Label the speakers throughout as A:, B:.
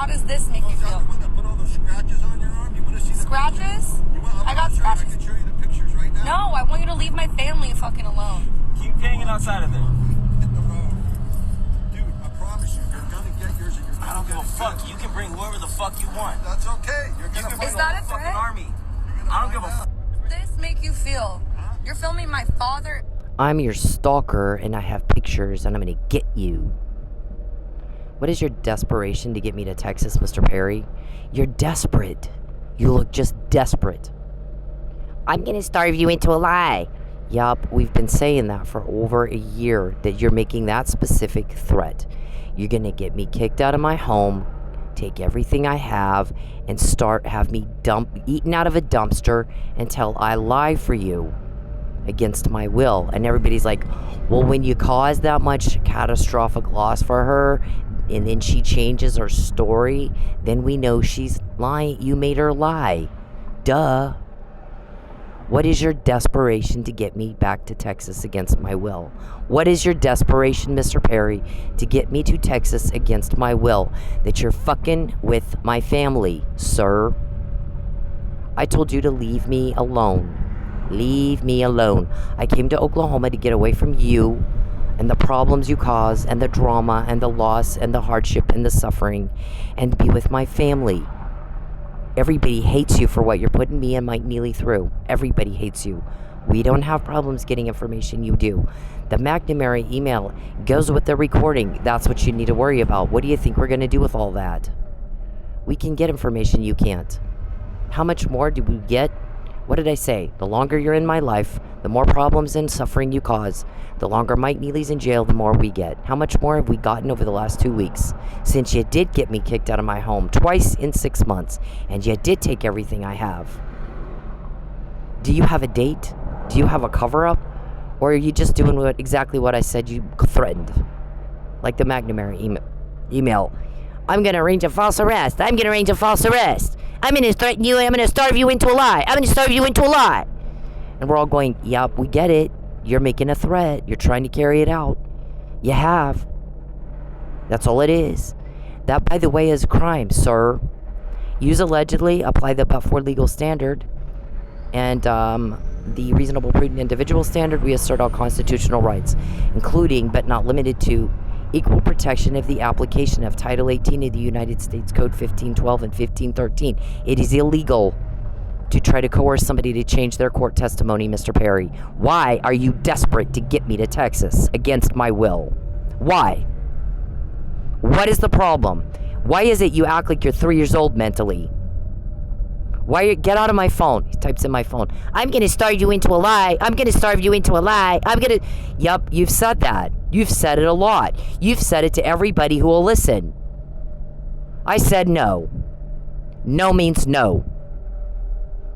A: How does this make you feel?
B: Put all those scratches on your arm. You want to see the
A: scratches?
B: I got scratches. I can show you the pictures right now.
A: No, I want you to leave my family fucking alone.
C: Keep hanging outside of there.
B: Hit the road. Dude, I promise you, you're gonna get yours and you're gonna
C: I don't give a fuck.
B: Good.
C: You can bring whoever the fuck you want.
B: That's okay. You're gonna
A: Is that a
C: fucking
A: threat?
C: army. I don't give a fuck.
A: This make you feel? Huh? You're filming my father.
D: I'm your stalker and I have pictures and I'm gonna get you. What is your desperation to get me to Texas, Mr. Perry? You're desperate. You look just desperate. I'm gonna starve you into a lie. Yup, we've been saying that for over a year, that you're making that specific threat. You're gonna get me kicked out of my home, take everything I have, and have me eaten out of a dumpster until I lie for you against my will. And everybody's like, well, when you cause that much catastrophic loss for her, and then she changes her story, then we know she's lying. You made her lie. Duh. What is your desperation to get me back to Texas against my will? What is your desperation, Mr. Perry, to get me to Texas against my will? That you're fucking with my family, sir. I told you to leave me alone. Leave me alone. I came to Oklahoma to get away from you and the problems you cause and the drama and the loss and the hardship and the suffering, and be with my family. Everybody hates you for what you're putting me and Mike Neely through. Everybody hates you. We don't have problems getting information, you do. The McNamara email goes with the recording. That's what you need to worry about. What do you think we're going to do with all that? We can get information, you can't. How much more do we get? What did I say? The longer you're in my life, the more problems and suffering you cause. The longer Mike Neely's in jail, the more we get. How much more have we gotten over the last 2 weeks? Since you did get me kicked out of my home twice in 6 months, and you did take everything I have. Do you have a date? Do you have a cover-up? Or are you just doing exactly what I said you threatened? Like the McNamara email. I'm going to arrange a false arrest. I'm going to arrange a false arrest. I'm going to threaten you. I'm going to starve you into a lie. I'm going to starve you into a lie. And we're all going, yep, we get it. You're making a threat. You're trying to carry it out. You have. That's all it is. That, by the way, is a crime, sir. Use allegedly, apply the but-for legal standard, and the reasonable, prudent individual standard. We assert all constitutional rights, including, but not limited to, equal protection of the application of Title 18 of the United States Code 1512 and 1513. It is illegal to try to coerce somebody to change their court testimony, Mr. Perry. Why are you desperate to get me to Texas against my will? Why? What is the problem? Why is it you act like you're 3 years old mentally? Get out of my phone. He types in my phone. I'm going to starve you into a lie. I'm going to starve you into a lie. Yup, you've said that. You've said it a lot. You've said it to everybody who will listen. I said no. No means no.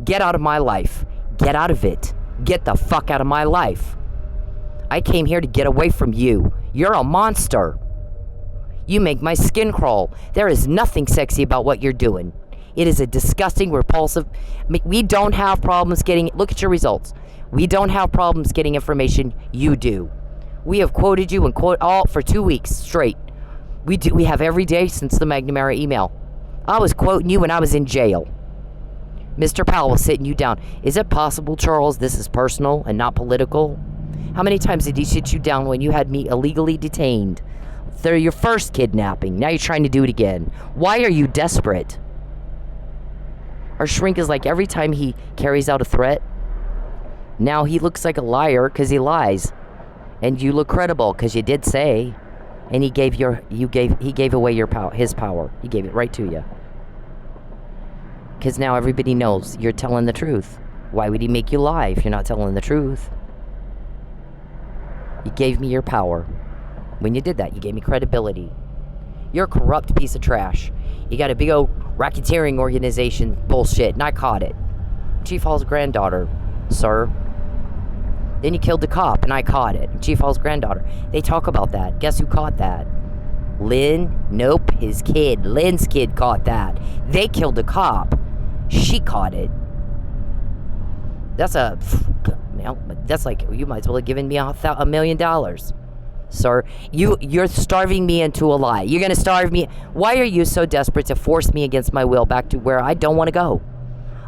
D: Get out of my life. Get out of it. Get the fuck out of my life. I came here to get away from you. You're a monster. You make my skin crawl. There is nothing sexy about what you're doing. It is a disgusting, repulsive. We don't have problems getting. Look at your results. We don't have problems getting information. You do. We have quoted you and quote all for 2 weeks straight. We do. We have every day since the McNamara email. I was quoting you when I was in jail. Mr. Powell was sitting you down. Is it possible, Charles, this is personal and not political? How many times did he sit you down when you had me illegally detained? They're your first kidnapping. Now you're trying to do it again. Why are you desperate? Our shrink is like every time he carries out a threat, now he looks like a liar because he lies. And you look credible because you did say, and he gave away his power. He gave it right to you. Because now everybody knows you're telling the truth. Why would he make you lie if you're not telling the truth? You gave me your power. When you did that, you gave me credibility. You're a corrupt piece of trash. You got a big old racketeering organization bullshit, and I caught it. Chief Hall's granddaughter, sir. Then you killed the cop, and I caught it. Chief Hall's granddaughter. They talk about that. Guess who caught that? Lynn? Nope, his kid. Lynn's kid caught that. They killed the cop. She caught it. That's like, you might as well have given me $1 million. Sir, you're starving me into a lie. You're gonna starve me. Why are you so desperate to force me against my will back to where I don't want to go?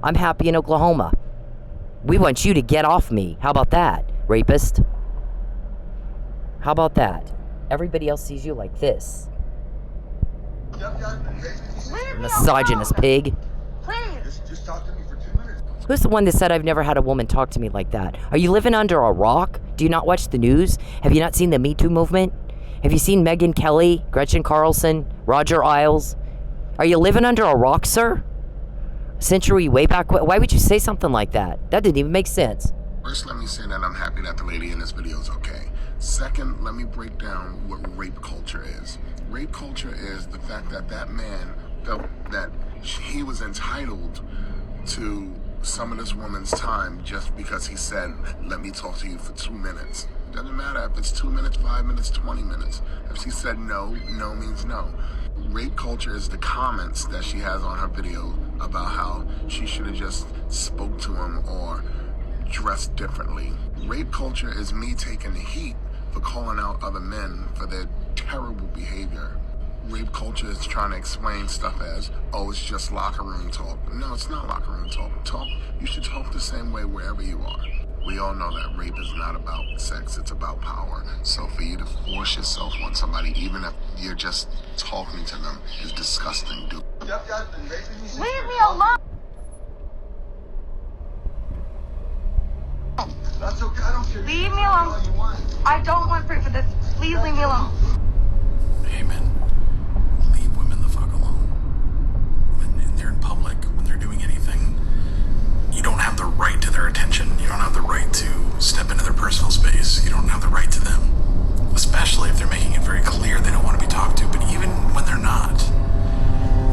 D: I'm happy in Oklahoma. We want you to get off me. How about that, rapist? How about that? Everybody else sees you like this. Misogynist pig.
A: Please.
B: Just talk to me for 2 minutes.
D: Who's the one that said I've never had a woman talk to me like that? Are you living under a rock? Do you not watch the news? Have you not seen the MeToo movement? Have you seen Megyn Kelly, Gretchen Carlson, Roger Ailes? Are you living under a rock, sir? Century way back. Why would you say something like that? That didn't even make sense.
E: First, let me say that I'm happy that the lady in this video is okay. Second, let me break down what rape culture is. Rape culture is the fact that that man felt that he was entitled to some of this woman's time just because he said, let me talk to you for 2 minutes. It doesn't matter if it's 2 minutes, 5 minutes, 20 minutes. If she said no, no means no. Rape culture is the comments that she has on her video about how she should have just spoke to him or dressed differently. Rape culture is me taking the heat for calling out other men for their terrible behavior. Rape culture is trying to explain stuff as, oh, it's just locker room talk. No, it's not locker room talk. You should talk the same way wherever you are. We all know that rape is not about sex, it's about power. So for you to force yourself on somebody, even if you're just talking to them, is disgusting, dude.
A: Leave me alone.
B: That's okay. I don't care.
A: Leave me alone. I don't want proof of this. Please leave me alone.
F: Hey, men, leave women the fuck alone. When they're in public, when they're doing anything, you don't have the right to their attention. You don't have the right to step into their personal space. You don't have the right to them. Especially if they're making it very clear they don't want to be talked to. But even when they're not,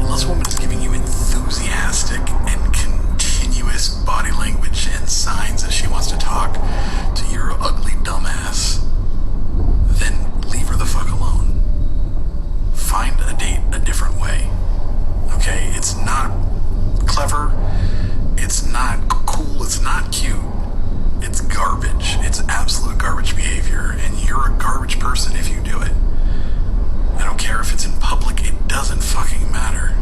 F: unless a woman is giving you enthusiastic and continuous body language and signs that she wants to talk to your ugly dumbass, then leave her the fuck alone. Find a date a different way. Okay? It's not clever. It's not cool. It's not cute. It's garbage. It's absolute garbage behavior. And you're a garbage person if you do it. I don't care if it's in public. It doesn't fucking matter.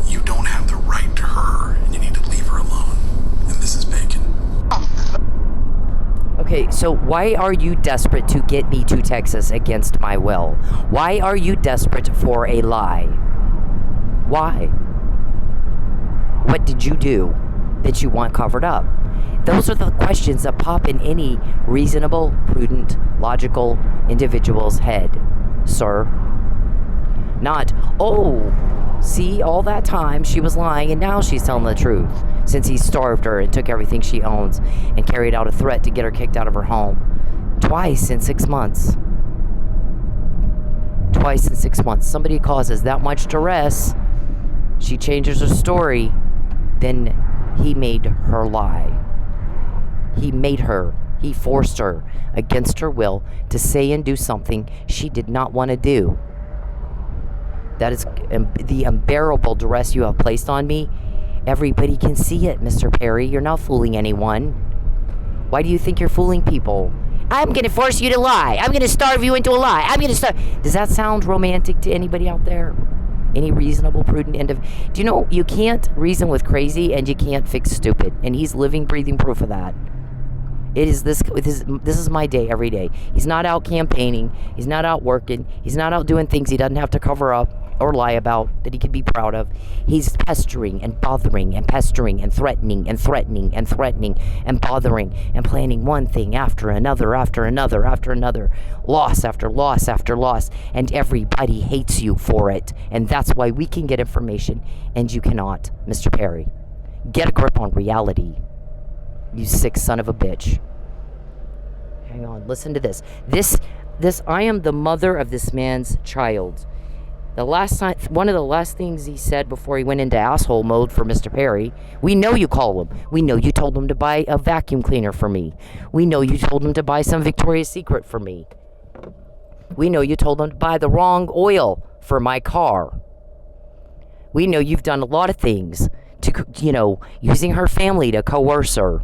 F: You don't have the right to her. And you need to leave her alone. And this is bacon.
D: Okay, so why are you desperate to get me to Texas against my will? Why are you desperate for a lie? Why? What did you do that you want covered up? Those are the questions that pop in any reasonable, prudent, logical individual's head, sir. Not, oh, see, all that time she was lying and now she's telling the truth since he starved her and took everything she owns and carried out a threat to get her kicked out of her home. Twice in 6 months. Twice in 6 months. Somebody causes that much duress, she changes her story, then he made her lie. He forced her against her will to say and do something she did not want to do. That is the unbearable duress you have placed on me. Everybody can see it, Mr. Perry. You're not fooling anyone. Why do you think you're fooling people? I'm going to force you to lie. I'm going to starve you into a lie. I'm going to starve. Does that sound romantic to anybody out there? Any reasonable, prudent do you know you can't reason with crazy and you can't fix stupid? And he's living, breathing proof of that. This is my day every day. He's not out campaigning. He's not out working. He's not out doing things he doesn't have to cover up or lie about that he could be proud of. He's pestering and bothering and pestering and threatening and threatening and threatening and bothering and planning one thing after another after another after another. Loss after loss after loss. And everybody hates you for it. And that's why we can get information and you cannot, Mr. Perry. Get a grip on reality. You sick son of a bitch. Hang on, listen to this. This I am the mother of this man's child. One of the last things he said before he went into asshole mode for Mr. Perry, we know you call him. We know you told him to buy a vacuum cleaner for me. We know you told him to buy some Victoria's Secret for me. We know you told him to buy the wrong oil for my car. We know you've done a lot of things to, using her family to coerce her,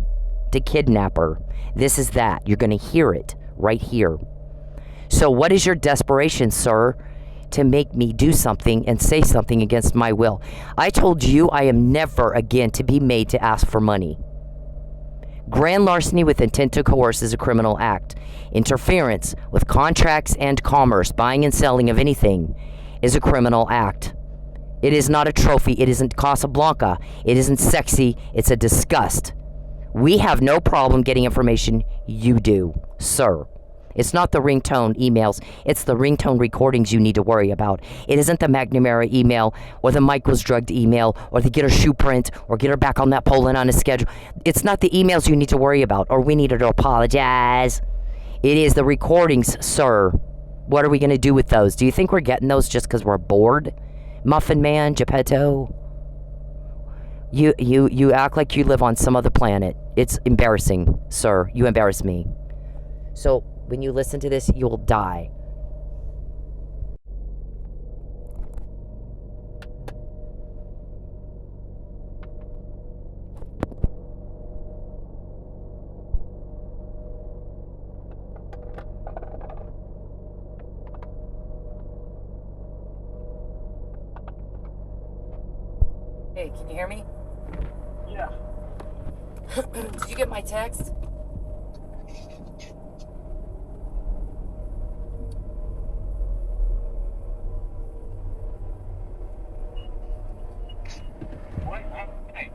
D: to kidnap her. This is that. You're going to hear it right here. So what is your desperation, sir, to make me do something and say something against my will? I told you I am never again to be made to ask for money. Grand larceny with intent to coerce is a criminal act. Interference with contracts and commerce, buying and selling of anything, is a criminal act. It is not a trophy. It isn't Casablanca. It isn't sexy. It's a disgust. We have no problem getting information. You do, sir. It's not the ringtone emails. It's the ringtone recordings you need to worry about. It isn't the McNamara email or the Mike was drugged email or the get her shoe print or get her back on that pole and on a schedule. It's not the emails you need to worry about or we need her to apologize. It is the recordings, sir. What are we going to do with those? Do you think we're getting those just because we're bored? Muffin Man, Geppetto? You act like you live on some other planet. It's embarrassing, sir. You embarrass me. So when you listen to this, you'll die. Hey, can you hear me?
C: Yeah.
D: Did you get my text?
C: What? Hey.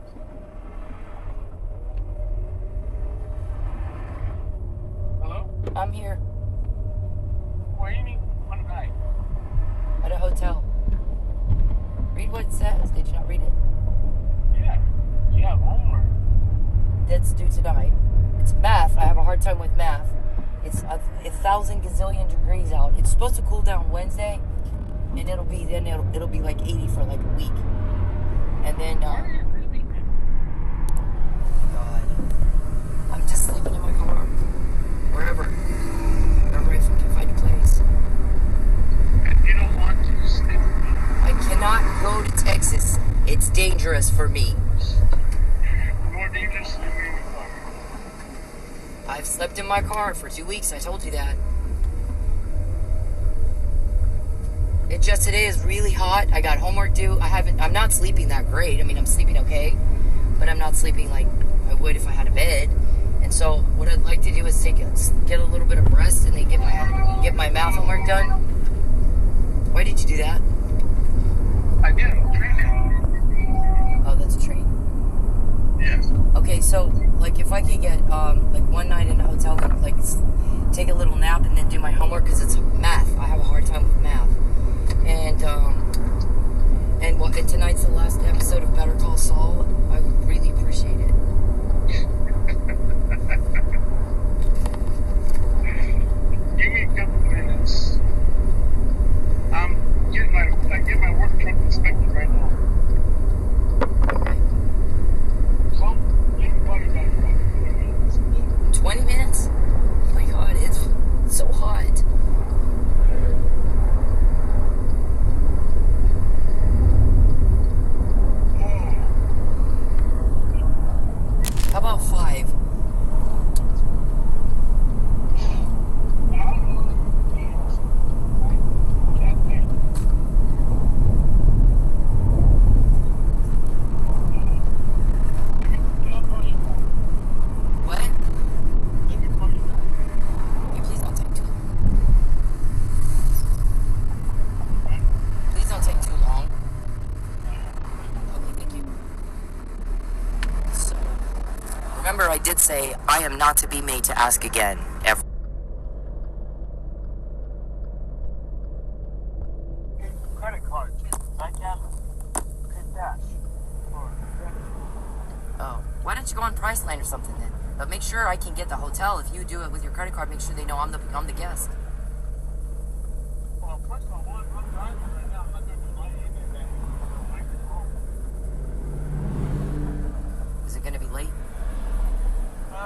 C: Hello?
D: I'm here
C: Where do you mean? What night?
D: at a hotel. Read what it says. Did you not read it?
C: Yeah. You have homework.
D: That's due tonight. It's math. I have a hard time with math. It's 1,000 gazillion degrees out. It's supposed to cool down Wednesday, and it'll be like 80 for like a week. And then God, I'm just sleeping in my car, wherever I can find a place.
C: And you don't want to sleep.
D: I cannot go to Texas. It's dangerous for me.
C: More dangerous than in your car.
D: I've slept in my car for 2 weeks. I told you that. Today is really hot. I got homework due. I'm not sleeping that great. I mean, I'm sleeping okay, but I'm not sleeping like I would if I had a bed. And so what I'd like to do is get a little bit of rest and then get my math homework done. Why did you do that?
C: I did a training.
D: Oh, that's a train.
C: Yes.
D: Okay, so like if I could get like one night in a hotel and like take a little nap and then do my homework because it's math. I have a hard time with math. And tonight's the last episode of Better Call Saul. I would really appreciate it.
C: Give me a couple minutes. I get my work truck inspected right now.
D: Okay.
C: So, you can call me back in about 20 minutes.
D: 20 minutes? Oh my god, it's so hot. How about 5? What? Hey, please don't take too long. Please don't take too long. Okay, thank you. So, remember I did say I am not to be made to ask again, ever.
C: Credit card. I can pay cash.
D: Oh, why don't you go on Priceline or something then? But make sure I can get the hotel. If you do it with your credit card, make sure they know I'm the guest.
C: Well, first of all, I'm driving right now. I'm not going to buy anything. I can home.
D: Is it going to be late?
C: Give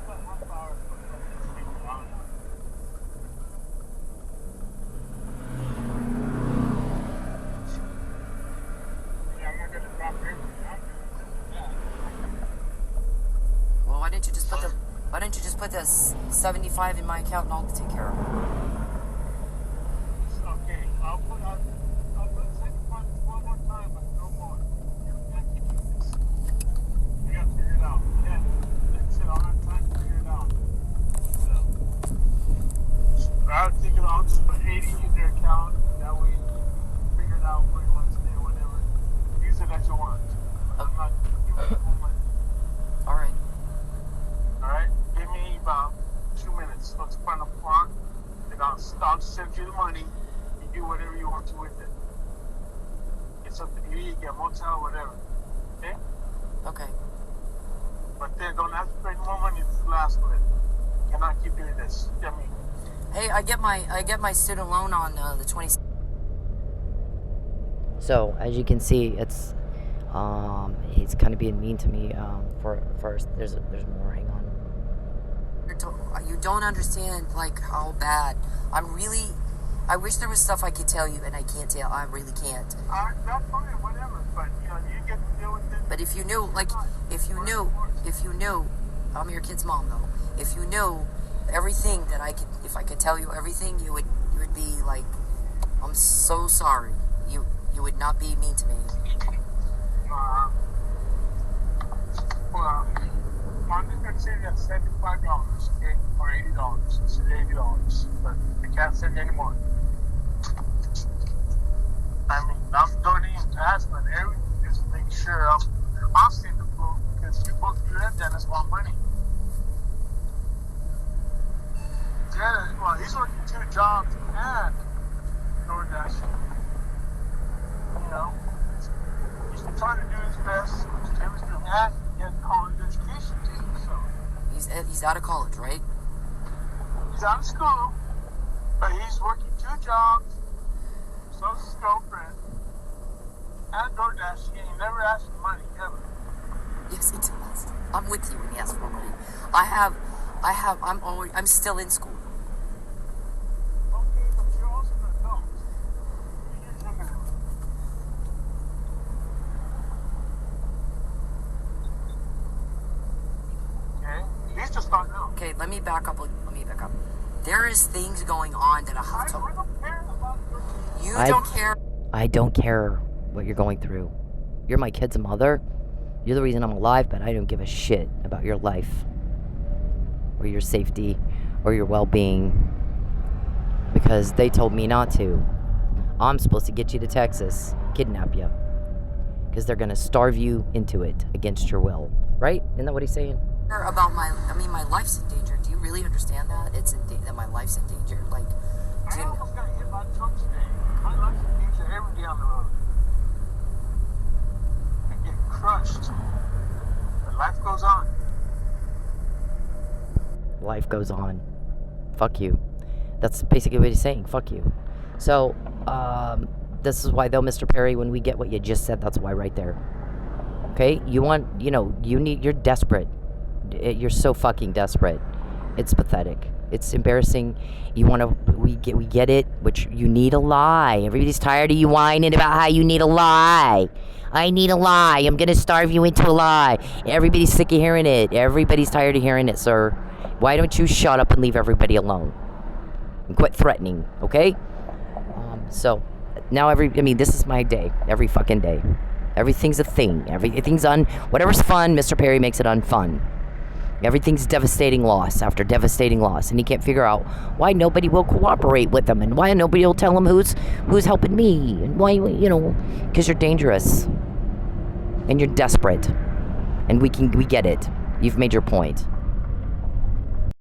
C: a half hour for the on. Yeah, I'm not going to drop here.
D: Well, why don't you just put the 75 in my account and I'll take care of it?
C: something to eat, get a motel, whatever. Okay?
G: Okay.
C: But then don't have to spend more money this last one. Cannot keep doing this. I mean,
G: Hey, I get my student loan on the 20.
D: So as you can see, it's he's kind of being mean to me. For first, there's more. Hang on.
G: You don't understand like how bad. I wish there was stuff I could tell you, and I can't tell. I really can't.
C: that's fine, whatever. But you get to deal with it.
G: But if you knew, I'm your kid's mom though. If you knew everything that if I could tell you everything, you would be like, I'm so sorry. You would not be mean to me.
C: Well, I'm just gonna say that's $75, okay, or $80. This is $80, but I can't send any more. I mean, I'm donating to us, but everything just to make sure I'm seeing the flow because you and Dennis want money. Yeah, well, he's working 2 jobs and DoorDash. He's trying to do his best. Tim's doing that. He has college education too, so.
G: He's out of college, right?
C: He's out of school, but he's working 2 jobs. So is his girlfriend. And DoorDash. He never asked for money, ever.
G: Yes, he does. I'm with you when he asks for money. I'm still in school.
C: Okay, but you're also an adult. Okay? He's just starting out.
G: Okay, let me back up. There is things going on that I have to.
C: I don't care about your...
G: You don't care.
D: I don't care what you're going through. You're my kid's mother. You're the reason I'm alive, but I don't give a shit about your life or your safety or your well-being because they told me not to. I'm supposed to get you to Texas, kidnap you, because they're gonna starve you into it against your will. Right? Isn't that what he's saying?
G: About my life's in danger. Do you really understand that? That my life's in danger. Like,
C: I almost got hit by a truck today. My life's in danger every day on the road. I get crushed. But life goes on.
D: Life goes on. Fuck you. That's basically what he's saying. Fuck you. So, this is why though, Mr. Perry, when we get what you just said, that's why right there. Okay? You're desperate. You're so fucking desperate. It's pathetic. It's embarrassing. We get it, which you need a lie. Everybody's tired of you whining about how you need a lie. I need a lie. I'm gonna starve you into a lie. Everybody's sick of hearing it. Everybody's tired of hearing it, sir. Why don't you shut up and leave everybody alone? And quit threatening, okay? So, now this is my day. Every fucking day. Everything's a thing. Everything's whatever's fun, Mr. Perry makes it unfun. Everything's devastating loss after devastating loss, and he can't figure out why nobody will cooperate with him, and why nobody will tell him who's helping me, and why, because you're dangerous, and you're desperate, and we get it. You've made your point.